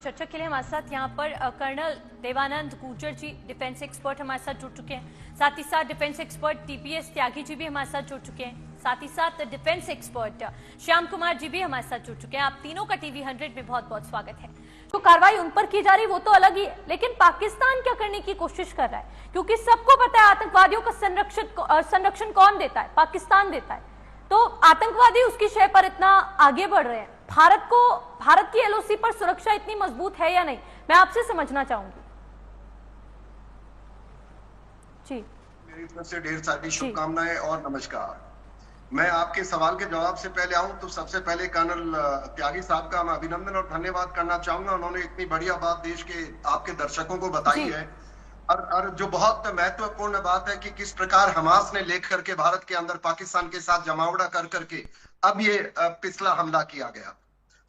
चर्चा के लिए हमारे साथ यहाँ पर कर्नल देवानंद गुर्जर जी डिफेंस एक्सपर्ट हमारे साथ जुड़ चुके हैं। साथ ही साथ defence expert TPS Tyagi ji भी हमारे साथ जुड़ चुके हैं। साथ ही साथ डिफेंस एक्सपर्ट श्याम कुमार जी भी हमारे साथ जुड़ चुके हैं। आप तीनों का टीवी 100 में बहुत बहुत स्वागत है। तो कार्रवाई उन पर की जा रही वो तो अलग ही है, लेकिन पाकिस्तान क्या करने की कोशिश कर रहा है? क्योंकि सबको पता है आतंकवादियों का संरक्षण कौन देता है? पाकिस्तान देता है। तो आतंकवादी उसकी शय पर इतना आगे बढ़ रहे हैं। भारत की एलओसी पर सुरक्षा इतनी मजबूत है या नहीं, मैं आपसे समझना चाहूंगी। जी, मेरी तरफ से ढेर सारी शुभकामनाएं और नमस्कार। मैं आपके सवाल के जवाब से पहले आऊं तो सबसे पहले कर्नल त्यागी साहब का मैं अभिनंदन और धन्यवाद करना चाहूंगा। उन्होंने इतनी बढ़िया बात देश के आपके दर्शकों को बताई है और जो बहुत महत्वपूर्ण बात है कि किस प्रकार हमास ने लेकर के भारत के अंदर पाकिस्तान के साथ जमावड़ा कर करके अब ये पिछला हमला किया गया।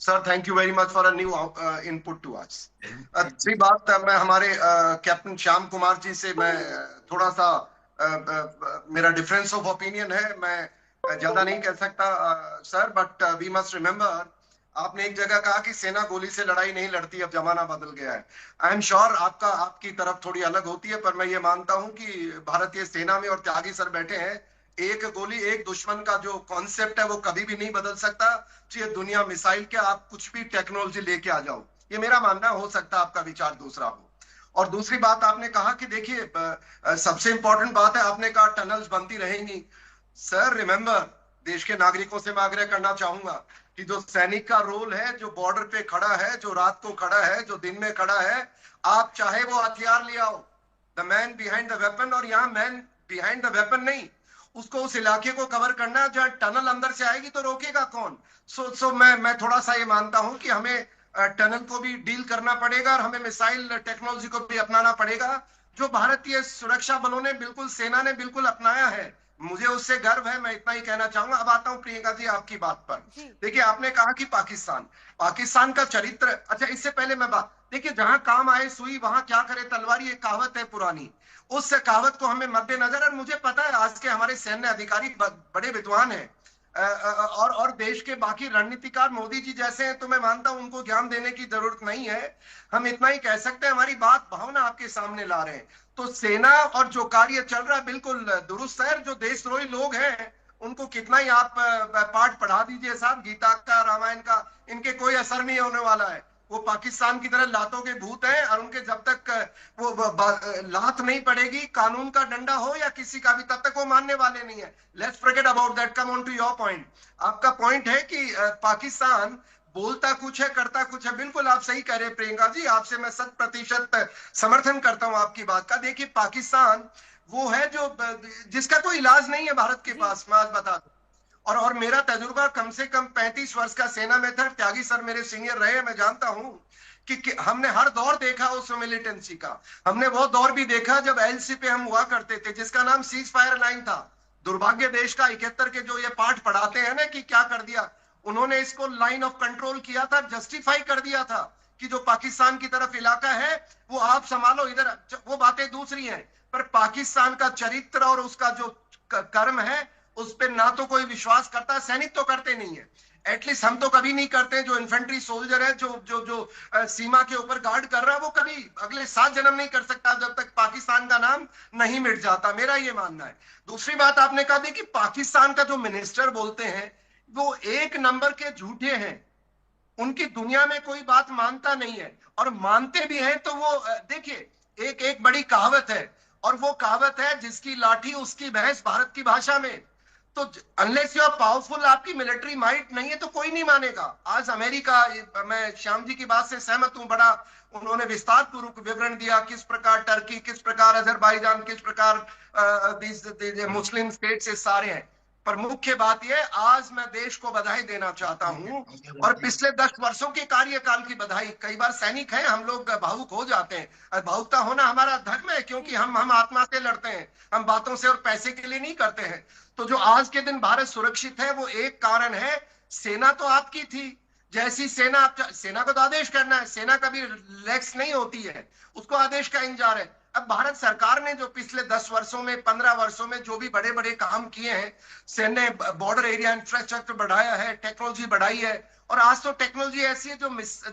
Sir, thank you very much for a new input to us. दूसरी बात, मैं हमारे कैप्टन श्याम कुमार जी से मैं थोड़ा सा मेरा डिफरेंस ऑफ ओपिनियन है। मैं ज्यादा नहीं कह सकता sir, but we must remember, आपने एक जगह कहा कि सेना गोली से लड़ाई नहीं लड़ती, अब जमाना बदल गया है। आई एम श्योर आपकी तरफ थोड़ी अलग होती है, पर मैं ये मानता हूं कि भारतीय सेना में और त्यागी सर बैठे हैं, एक गोली एक दुश्मन का जो कॉन्सेप्ट है वो कभी भी नहीं बदल सकता। चाहे दुनिया मिसाइल के आप कुछ भी टेक्नोलॉजी लेके आ जाओ, ये मेरा मानना हो सकता है आपका विचार दूसरा हो। और दूसरी बात आपने कहा कि देखिए सबसे इंपॉर्टेंट बात है, आपने कहा टनल्स बनती रहेंगी। सर रिमेंबर, देश के नागरिकों से मैं आग्रह करना चाहूंगा कि जो सैनिक का रोल है, जो बॉर्डर पे खड़ा है, जो रात को खड़ा है, जो दिन में खड़ा है, आप चाहे वो हथियार ले आओ, the man behind the weapon, और यहाँ मैन बिहाइंड द वेपन नहीं, उसको उस इलाके को कवर करना जहां टनल अंदर से आएगी तो रोकेगा कौन? सो मैं थोड़ा सा ये मानता हूं कि हमें टनल को भी डील करना पड़ेगा और हमें मिसाइल टेक्नोलॉजी को भी अपनाना पड़ेगा, जो भारतीय सुरक्षा बलों ने बिल्कुल, सेना ने बिल्कुल अपनाया है। मुझे उससे गर्व है, मैं इतना ही कहना चाहूंगा। अब आता हूं प्रियंका जी आपकी बात पर। देखिए, आपने कहा कि पाकिस्तान का चरित्र, अच्छा इससे पहले मैं बात, देखिए जहां काम आए सुई वहां क्या करे तलवार, ये कहावत है पुरानी। उस कहावत को हमें मद्देनजर, और मुझे पता है आज के हमारे सैन्य अधिकारी बड़े विद्वान हैं और देश के बाकी रणनीतिकार मोदी जी जैसे हैं, तो मैं मानता हूं उनको ज्ञान देने की जरूरत नहीं है। हम इतना ही कह सकते हैं, हमारी बात भावना आपके सामने ला रहे हैं। तो सेना और जो कार्य चल रहा है बिल्कुल दुरुस्त है। जो देशद्रोही लोग हैं उनको कितना ही आप पाठ पढ़ा दीजिए साहब, गीता का, रामायण का, इनके कोई असर नहीं होने वाला है। वो पाकिस्तान की तरह लातों के भूत हैं और उनके जब तक वो लात नहीं पड़ेगी, कानून का डंडा हो या किसी का भी, तब तक वो मानने वाले नहीं है। Let's forget about that, come on to your point. आपका पॉइंट है कि पाकिस्तान बोलता कुछ है करता कुछ है। बिल्कुल आप सही कह रहे हैं प्रियंका जी, आपसे मैं 100% समर्थन करता हूं आपकी बात का। देखिए, पाकिस्तान वो है जो जिसका कोई इलाज नहीं है भारत के पास, मैं आज बता दूं। और मेरा तजुर्बा कम से कम 35 वर्ष का सेना में था। त्यागी सर मेरे सीनियर रहे, मैं जानता हूं कि हमने हर दौर देखा उस मिलिटेंसी का। हमने वो दौर भी देखा जब एलसी पे हम हुआ करते थे, जिसका नाम सीज फायर लाइन था। दुर्भाग्य देश का 71 के जो ये पाठ पढ़ाते हैं ना कि क्या कर दिया, उन्होंने इसको लाइन ऑफ कंट्रोल किया था, जस्टिफाई कर दिया था कि जो पाकिस्तान की तरफ इलाका है वो आप संभालो, इधर वो बातें दूसरी हैं। पर पाकिस्तान का चरित्र और उसका जो कर्म है उस पर ना तो कोई विश्वास करता है, सैनिक तो करते नहीं है, एटलीस्ट हम तो कभी नहीं करते। जो इन्फेंट्री सोल्जर है, जो जो जो सीमा के ऊपर गार्ड कर रहा है, वो कभी अगले 7 जन्म नहीं कर सकता जब तक पाकिस्तान का नाम नहीं मिट जाता, मेरा ये मानना है। दूसरी बात आपने कहा थी कि पाकिस्तान का जो मिनिस्टर बोलते हैं वो एक नंबर के झूठे हैं, उनकी दुनिया में कोई बात मानता नहीं है, और मानते भी हैं तो वो देखिए, एक एक बड़ी कहावत है, और वो कहावत है जिसकी लाठी उसकी भैंस, भारत की भाषा में। तो अनलेस यू आर पावरफुल, आपकी मिलिट्री माइट नहीं है तो कोई नहीं मानेगा। आज अमेरिका, मैं श्याम जी की बात से सहमत हूं, बड़ा उन्होंने विस्तार पूर्वक विवरण दिया किस प्रकार टर्की, किस प्रकार अजरबैजान, किस प्रकार मुस्लिम स्टेट से सारे हैं। पर मुख्य बात यह, आज मैं देश को बधाई देना चाहता हूं, और पिछले 10 वर्षों के कार्यकाल की बधाई। कई बार सैनिक हैं, हम लोग भावुक हो जाते हैं, भावुकता होना हमारा धर्म है, क्योंकि हम आत्मा से लड़ते हैं, हम बातों से और पैसे के लिए नहीं करते हैं। तो जो आज के दिन भारत सुरक्षित है वो एक कारण है, सेना तो आपकी थी। जैसी सेना, सेना को तो आदेश करना है, सेना कभी रिलैक्स नहीं होती है, उसको आदेश का इंतजार है। अब भारत सरकार ने जो पिछले 10 वर्षों में, 15 वर्षों में जो भी बड़े बड़े काम किए हैं, सैन्य बॉर्डर एरिया इंफ्रास्ट्रक्चर बढ़ाया है, टेक्नोलॉजी बढ़ाई है, और आज तो टेक्नोलॉजी ऐसी है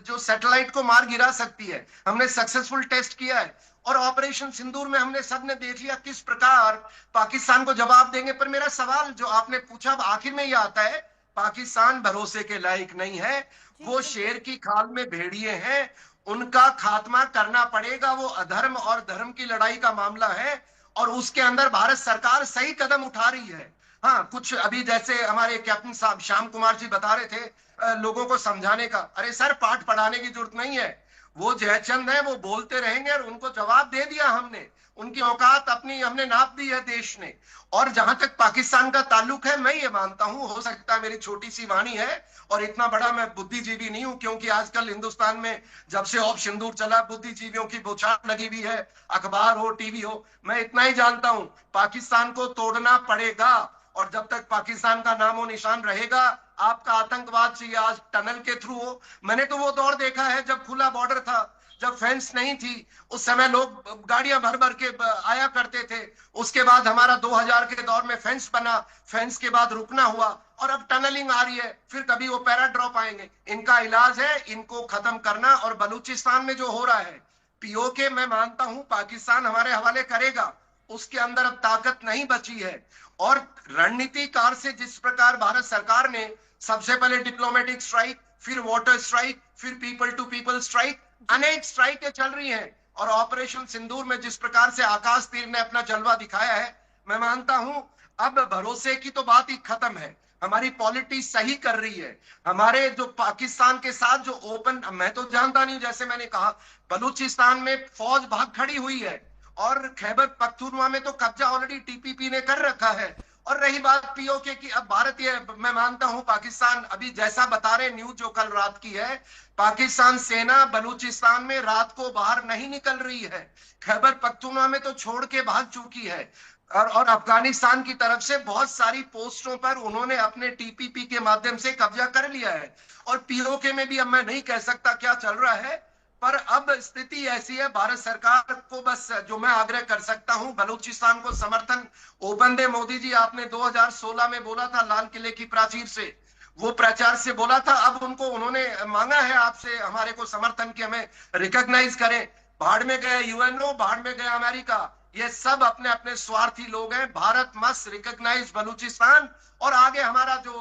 जो सैटेलाइट को मार गिरा सकती है। हमने सक्सेसफुल टेस्ट किया है और ऑपरेशन सिंदूर में हमने सबने देख लिया किस प्रकार पाकिस्तान को जवाब देंगे। पर मेरा सवाल जो आपने पूछा आखिर में ये आता है, पाकिस्तान भरोसे के लायक नहीं है, वो शेर की खाल में भेड़िए हैं, उनका खात्मा करना पड़ेगा। वो अधर्म और धर्म की लड़ाई का मामला है और उसके अंदर भारत सरकार सही कदम उठा रही है। हाँ, कुछ अभी जैसे हमारे कैप्टन साहब श्याम कुमार जी बता रहे थे लोगों को समझाने का। अरे सर, पाठ पढ़ाने की जरूरत नहीं है, वो जयचंद है, वो बोलते रहेंगे और उनको जवाब दे दिया हमने। उनकी औकात अपनी हमने नाप दी है देश ने। और जहां तक पाकिस्तान का ताल्लुक है, मैं ये मानता हूं, हो सकता है मेरी छोटी सी वाणी है और इतना बड़ा मैं बुद्धिजीवी नहीं हूं, क्योंकि आजकल हिंदुस्तान में जब से ऑफ सिंदूर चला बुद्धिजीवियों की बौछार लगी हुई है, अखबार हो टीवी हो। मैं इतना ही जानता हूं, पाकिस्तान को तोड़ना पड़ेगा और जब तक पाकिस्तान का नामो निशान रहेगा, आपका आतंकवाद चाहिए आज टनल के थ्रू हो। मैंने तो वो दौर देखा है जब खुला बॉर्डर था, जब फेंस नहीं थी, उस समय लोग गाड़ियां भर भर के आया करते थे। उसके बाद हमारा 2000 के दौर में फेंस बना, फेंस के बाद रुकना हुआ और अब टनलिंग आ रही है, फिर कभी वो पैरा ड्रॉप आएंगे। इनका इलाज है इनको खत्म करना। और बलूचिस्तान में जो हो रहा है पीओके, मैं मानता हूं पाकिस्तान हमारे हवाले करेगा, उसके अंदर अब ताकत नहीं बची है। और रणनीतिकार से जिस प्रकार भारत सरकार ने सबसे पहले डिप्लोमेटिक स्ट्राइक, फिर वाटर स्ट्राइक, फिर पीपल टू पीपल स्ट्राइक, अनेक स्ट्राइकें चल रही हैं। और ऑपरेशन सिंदूर में जिस प्रकार से आकाश तीर ने अपना जलवा दिखाया है, मैं मानता हूं अब भरोसे की तो बात ही खत्म है। हमारी पॉलिटिक्स सही कर रही है। हमारे जो पाकिस्तान के साथ जो ओपन, मैं तो जानता नहीं, जैसे मैंने कहा बलूचिस्तान में फौज भाग खड़ी हुई है और खैबर पख्तूनख्वा में तो कब्जा ऑलरेडी टीपीपी ने कर रखा है। और रही बात पीओके की, अब भारतीय, मैं मानता हूं पाकिस्तान अभी जैसा बता रहे न्यूज जो कल रात की है, पाकिस्तान सेना बलूचिस्तान में रात को बाहर नहीं निकल रही है, खैबर पख्तूनख्वा में तो छोड़ के भाग चुकी है। और अफगानिस्तान की तरफ से बहुत सारी पोस्टों पर उन्होंने अपने टीपीपी के माध्यम से कब्जा कर लिया है। और पीओके में भी अब मैं नहीं कह सकता क्या चल रहा है, पर अब स्थिति ऐसी है, भारत सरकार को बस जो मैं आग्रह कर सकता हूं, बलूचिस्तान को समर्थन ओपन दे। मोदी जी, आपने 2016 में बोला था लाल किले की प्राचीर से, वो प्रचार से बोला था, अब उनको उन्होंने मांगा है आपसे हमारे को समर्थन की हमें रिकॉग्नाइज करें। भाड़ में गए यूएनओ, भाड़ में गया अमेरिका, ये सब अपने अपने स्वार्थी लोग हैं। Bharat must recognise Balochistan. और आगे हमारा जो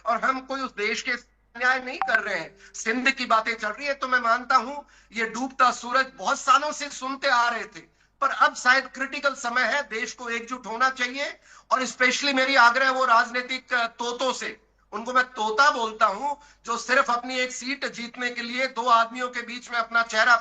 और हम कोई उस देश के न्याय नहीं कर रहे हैं, सिंध की बातें चल रही है, तो मैं मानता हूं ये डूबता सूरज बहुत सालों से सुनते आ रहे थे, पर अब शायद क्रिटिकल समय है, देश को एकजुट होना चाहिए। और स्पेशली मेरी आग्रह वो राजनीतिक तोतों से, उनको मैं तोता बोलता हूं, जो सिर्फ अपनी एक सीट जीतने के लिए दो आदमियों के बीच में अपना चेहरा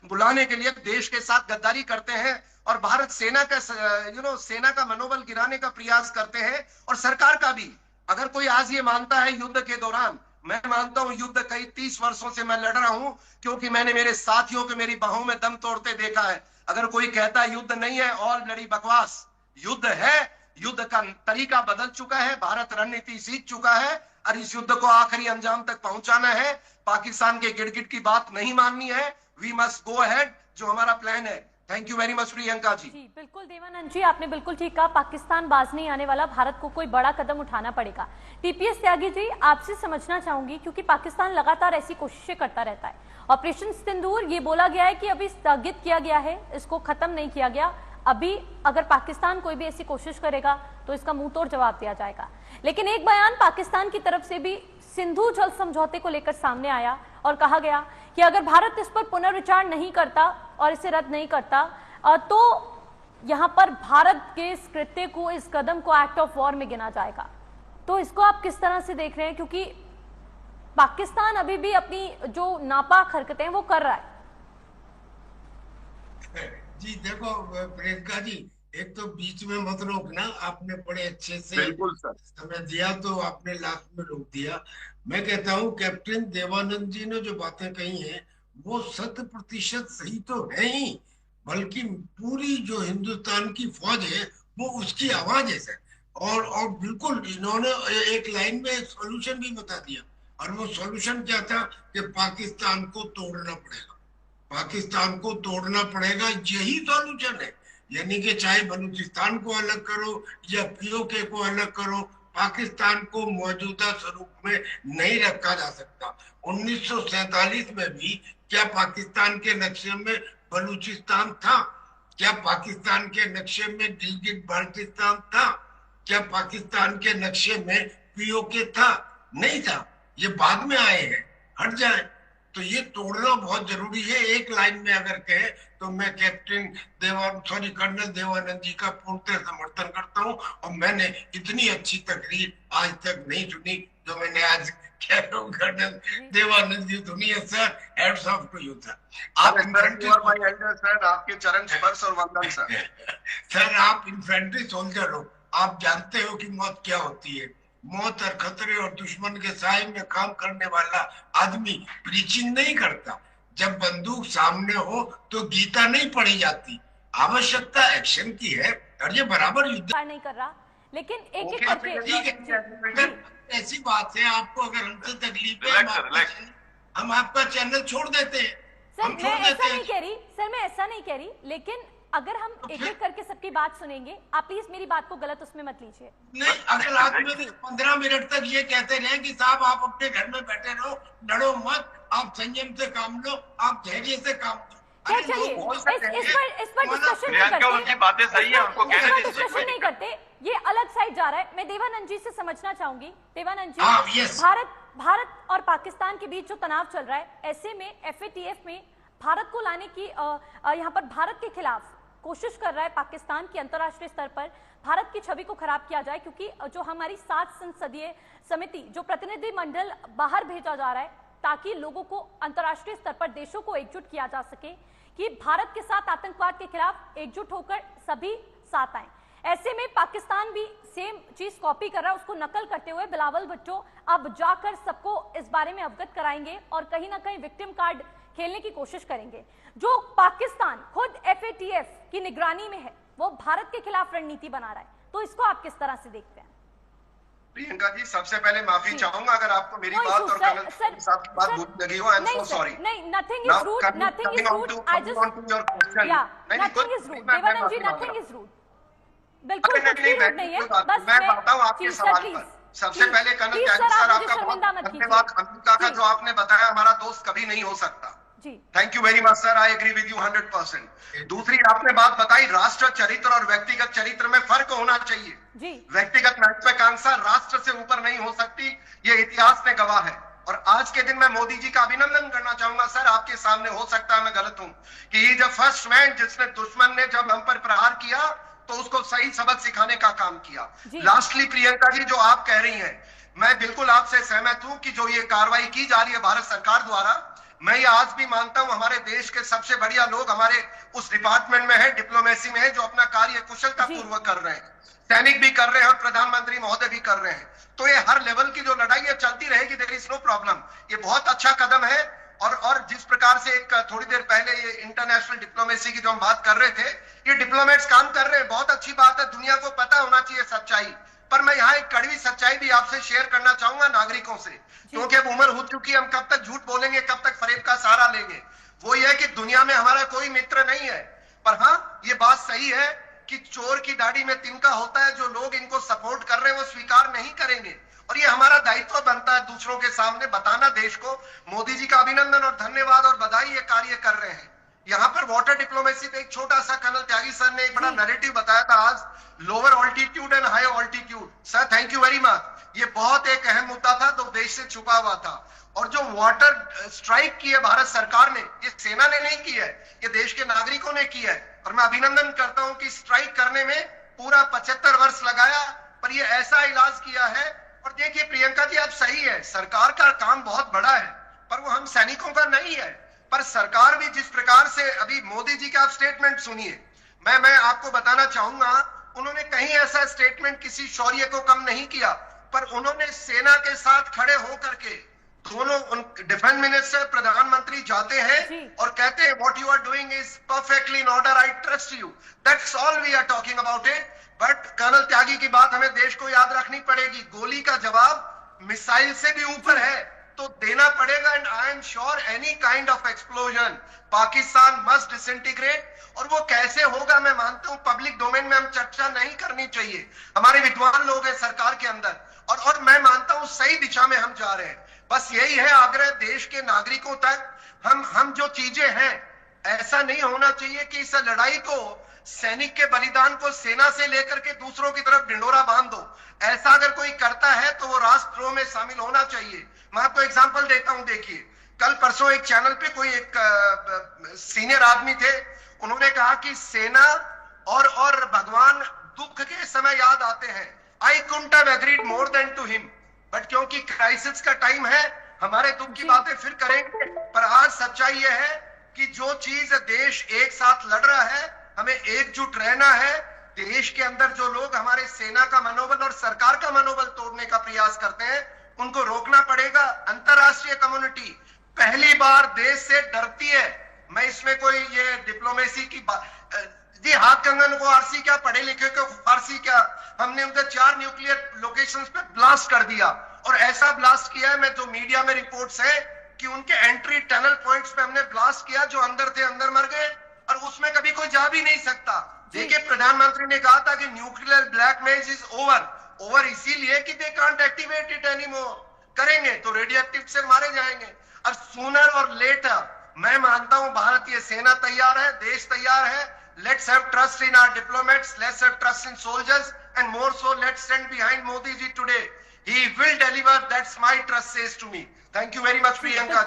बुलाने के लिए देश के साथ गद्दारी करते हैं और भारत सेना का सेना का मनोबल गिराने का प्रयास करते हैं। और सरकार का भी, अगर कोई आज ये मानता है युद्ध के दौरान, मैं मानता हूं युद्ध कई 30 वर्षों से मैं लड़ रहा हूं, क्योंकि मैंने मेरे साथियों को मेरी बाहों में दम तोड़ते देखा है। अगर कोई कहता है युद्ध नहीं है, और लड़ी बकवास, युद्ध है। युद्ध का तरीका बदल चुका है, भारत रणनीति सीख चुका है और इस युद्ध को आखिरी अंजाम तक पहुंचाना है। पाकिस्तान के गिड़गिड़ की बात नहीं माननी है। वी मस्ट गो अहेड, जो हमारा प्लान है। Thank you very much Priyanka ji. जी बिल्कुल देवानंद जी, आपने बिल्कुल ठीक कहा, पाकिस्तान बाज नहीं आने वाला, भारत को कोई बड़ा कदम उठाना पड़ेगा। टीपीएस त्यागी जी, आपसे समझना चाहूंगी, क्योंकि पाकिस्तान लगातार ऐसी कोशिशें करता रहता है। ऑपरेशन सिंदूर ये बोला गया है कि अभी स्थगित किया गया है, इसको खत्म नहीं किया गया। अभी अगर पाकिस्तान कोई भी ऐसी कोशिश करेगा तो इसका मुंह तोड़ जवाब दिया जाएगा। लेकिन एक बयान पाकिस्तान की तरफ से भी सिंधु जल समझौते को लेकर सामने आया और कहा गया कि अगर भारत इस पर पुनर्विचार नहीं करता और इसे रद्द नहीं करता तो यहां पर भारत के इस कृत्य को, इस कदम को एक्ट ऑफ वॉर में गिना जाएगा। तो इसको आप किस तरह से देख रहे हैं, क्योंकि पाकिस्तान अभी भी अपनी जो नापाक हरकतें वो कर रहा है। जी देखो प्रियंका जी, एक तो बीच में मत रोकना, आपने बड़े अच्छे से बिल्कुल सर समय दिया तो आपने लास्ट में रोक दिया। मैं कहता हूं कैप्टन देवानंद जी ने जो बातें कही हैं वो 100% सही तो है ही, बल्कि पूरी जो हिंदुस्तान की फौज है वो उसकी आवाज है सर। और बिल्कुल इन्होंने एक लाइन में सॉल्यूशन भी बता दिया, और वो सॉल्यूशन क्या था कि पाकिस्तान को तोड़ना पड़ेगा, पाकिस्तान को तोड़ना पड़ेगा, यही सॉल्यूशन है। यानी कि चाहे बलूचिस्तान को अलग करो या पीओके को अलग करो, पाकिस्तान को मौजूदा स्वरूप में नहीं रखा जा सकता। 1947 में भी क्या पाकिस्तान के नक्शे में बलूचिस्तान था? क्या पाकिस्तान के नक्शे में गिलगित बाल्टिस्तान था? क्या पाकिस्तान के नक्शे में पीओके था? नहीं था। ये बाद में आए हैं, हट जाए। तो ये तोड़ना बहुत जरूरी है। एक लाइन में अगर कहे तो मैं कर्नल देवानंद जी का पूर्णतः समर्थन करता हूं, और मैंने इतनी अच्छी तकरीर आज तक नहीं सुनी जो मैंने आज कह रहा हूं। कर्नल देवानंद जी सुनिए sir, hats off to you sir. आप सर आपके चरण स्पर्श और वंदन सर। सर आप इन्फेंट्री सोल्जर हो, आप जानते हो कि मौत क्या होती है। मौत और खतरे और दुश्मन के साए में काम करने वाला आदमी प्रीचिंग नहीं करता। जब बंदूक सामने हो तो गीता नहीं पढ़ी जाती, आवश्यकता एक्शन की है, और ये बराबर युद्ध नहीं कर रहा। लेकिन एक एक करके ठीक है, ऐसी बात है। आपको अगर हमसे तकलीफ है, हम आपका चैनल छोड़ देते हैं। सर मैं ऐसा नहीं कह रही, सर मैं ऐसा नहीं कह रही, लेकिन अगर हम एक एक करके सबकी बात सुनेंगे, आप प्लीज मेरी बात को गलत उसमें मत लीजिए। नहीं, अगर आप 15 मिनट तक ये कहते रहे कि साहब आप अपने घर में बैठे रहो, लड़ो मत, आप संयम से काम लो, आप धैर्य से काम लो। चलिए इस पर डिस्कशन नहीं करते, उनकी बातें सही है, उनको कहने दीजिए, डिस्कशन नहीं करते। ये अलग साइड जा रहा है। मैं देवानंद जी से समझना चाहूंगी। देवानंद जी, भारत और पाकिस्तान के बीच जो तनाव चल रहा है, ऐसे में FATF में भारत को लाने की यहाँ पर भारत के खिलाफ कोशिश कर रहा है पाकिस्तान की। अंतर्राष्ट्रीय स्तर पर भारत की छवि को खराब किया जाए, क्योंकि जो हमारी 7 संसदीय समिति, जो प्रतिनिधि मंडल बाहर भेजा जा रहा है, ताकि लोगों को अंतर्राष्ट्रीय स्तर पर देशों को एकजुट किया जा सके कि भारत के साथ आतंकवाद के खिलाफ एकजुट होकर सभी साथ आए। ऐसे में पाकिस्तान भी सेम चीज कॉपी कर रहा है, उसको नकल करते हुए बिलावल भुट्टो अब जाकर सबको इस बारे में अवगत कराएंगे और कहीं ना कहीं विक्टिम कार्ड खेलने की कोशिश करेंगे। जो पाकिस्तान खुद FATF की निगरानी में है, वो भारत के खिलाफ रणनीति बना रहा है, तो इसको आप किस तरह से देखते हैं? प्रियंका जी, सबसे पहले माफी चाहूंगा अगर आपको मेरी बात और कर्नल साहब की बात बुरी लगी हो। I am so sorry. नहीं, nothing is rude, nothing is rude. I just nothing is rude. Devanand ji, nothing is rude. बिल्कुल कुछ भी रूड नहीं है। बस मैं बताऊं आपके सवाल पर। सबसे पहले कर्नल त्यागी सर, आपका बहुत धन्यवाद। अमेरिका का जो आपने बताया, हमारा दोस्त कभी नहीं हो सकता। Thank you very much sir, I agree with you 100%। दूसरी आपने बात बताई, राष्ट्र चरित्र और व्यक्तिगत चरित्र में फर्क होना चाहिए। व्यक्तिगत महत्वाकांक्षा राष्ट्र से ऊपर नहीं हो सकती, ये इतिहास में गवाह है। और आज के दिन मैं मोदी जी का अभिनंदन करना चाहूंगा सर, आपके सामने। हो सकता है मैं गलत हूं, कि जब फर्स्ट मैन, जिसने दुश्मन ने जब हम पर प्रहार किया तो उसको सही सबक सिखाने का काम किया। लास्टली प्रियंका जी, जो आप कह रही हैं, मैं बिल्कुल आपसे सहमत हूं कि जो ये कार्रवाई की जा रही है भारत सरकार द्वारा, मैं ये आज भी मानता हूं हमारे देश के सबसे बढ़िया लोग हमारे उस डिपार्टमेंट में है, डिप्लोमेसी में है, जो अपना कार्य कुशलता पूर्वक कर रहे हैं। सैनिक भी कर रहे हैं और प्रधानमंत्री महोदय भी कर रहे हैं। तो ये हर लेवल की जो लड़ाई है चलती रहेगी, देयर इज नो प्रॉब्लम। ये बहुत अच्छा कदम है। और जिस प्रकार से एक थोड़ी देर पहले ये इंटरनेशनल डिप्लोमेसी की जो हम बात कर रहे थे, ये डिप्लोमेट्स काम कर रहे हैं, बहुत अच्छी बात है। दुनिया को पता होना चाहिए सच्चाई। पर मैं यहाँ एक कड़वी सच्चाई भी आपसे शेयर करना चाहूंगा नागरिकों से, क्योंकि अब उम्र हो चुकी है, हम कब तक झूठ बोलेंगे, कब तक फरेब का सहारा लेंगे। वो ये है कि दुनिया में हमारा कोई मित्र नहीं है, पर हाँ ये बात सही है कि चोर की दाढ़ी में तिनका होता है। जो लोग इनको सपोर्ट कर रहे हैं वो स्वीकार नहीं करेंगे, और ये हमारा दायित्व बनता है दूसरों के सामने बताना देश को। मोदी जी का अभिनंदन और धन्यवाद और बधाई, ये कार्य कर रहे हैं। यहाँ पर वाटर डिप्लोमेसी पे एक छोटा सा कर्नल त्यागी सर ने एक बड़ा नैरेटिव बताया था आज, lower altitude and high altitude. Sir thank you very much. ये बहुत एक अहम मुद्दा था, तो देश से छुपा हुआ था। और जो वाटर स्ट्राइक की है भारत सरकार ने, ये सेना ने नहीं की है, ये देश के नागरिकों ने की है। और मैं अभिनंदन करता हूं कि स्ट्राइक करने में पूरा 75 वर्ष लगाया, पर ये ऐसा इलाज किया है। और देखिए प्रियंका जी, आप सही है, सरकार का काम बहुत बड़ा है, पर वो हम सैनिकों का नहीं है। पर सरकार भी जिस प्रकार से, अभी मोदी जी का आप स्टेटमेंट सुनिए, मैं आपको बताना चाहूंगा, उन्होंने कहीं ऐसा स्टेटमेंट किसी शौर्य को कम नहीं किया, पर उन्होंने सेना के साथ खड़े होकर के, दोनों डिफेंस मिनिस्टर, प्रधानमंत्री जाते हैं और कहते हैं what you are doing is perfectly in order, I trust you, that's all we are talking about it. But colonel Tyagi की बात हमें देश को याद रखनी पड़ेगी, गोली का जवाब मिसाइल से भी ऊपर है। तो देना पड़ेगा। And I am sure any kind of explosion Pakistan must disintegrate. और वो कैसे होगा मैं मानता हूं पब्लिक डोमेन में हम चर्चा नहीं करनी चाहिए। हमारे विद्वान लोग हैं सरकार के अंदर, और मैं मानता हूं सही दिशा में हम जा रहे हैं। बस यही है आग्रह देश के नागरिकों तक, हम जो चीजें हैं, ऐसा नहीं होना चाहिए कि इस लड़ाई को, सैनिक के बलिदान को सेना से लेकर के दूसरों की तरफ ढिंडोरा बांध दो। ऐसा अगर कोई करता है तो वो राष्ट्रों में शामिल होना चाहिए। मैं आपको एग्जांपल देता हूं, देखिए कल परसों एक चैनल पे कोई एक सीनियर आदमी थे, उन्होंने कहा कि सेना और भगवान दुख के समय याद आते हैं। I couldn't have agreed more than to him, but क्योंकि क्राइसिस का टाइम है, हमारे दुख की बातें फिर करेंगे। पर आज सच्चाई यह है कि जो चीज देश एक साथ लड़ रहा है, हमें एकजुट रहना है। देश के अंदर जो लोग हमारे सेना का मनोबल और सरकार का मनोबल तोड़ने का प्रयास करते हैं, उनको रोकना पड़ेगा। अंतरराष्ट्रीय कम्युनिटी पहली बार देश से डरती है। मैं इसमें कोई ये डिप्लोमेसी की जी हाथ कंगन को आरसी क्या, पढ़े लिखे को फारसी क्या, हमने उधर 4 न्यूक्लियर लोकेशंस पे ब्लास्ट कर दिया। और ऐसा ब्लास्ट किया है, मैं जो मीडिया में रिपोर्ट्स है कि उनके एंट्री टनल पॉइंट्स पे हमने ब्लास्ट किया, जो अंदर थे अंदर मर गए, और उसमें कभी कोई जा भी नहीं सकता। देखिए प्रधानमंत्री ने कहा था कि न्यूक्लियर ब्लैकमेल इज ओवर इसीलिए कि they can't activate it anymore. करेंगे तो रेडियोएक्टिव से मारे जाएंगे। और सूनर और लेटर मैं मानता हूं भारतीय सेना तैयार है, देश तैयार है। Let's have trust in our diplomats, let's have trust in soldiers, and more so let's stand behind Modi ji today. He will deliver, that's my trust says to me. Thank you very much, Priyanka.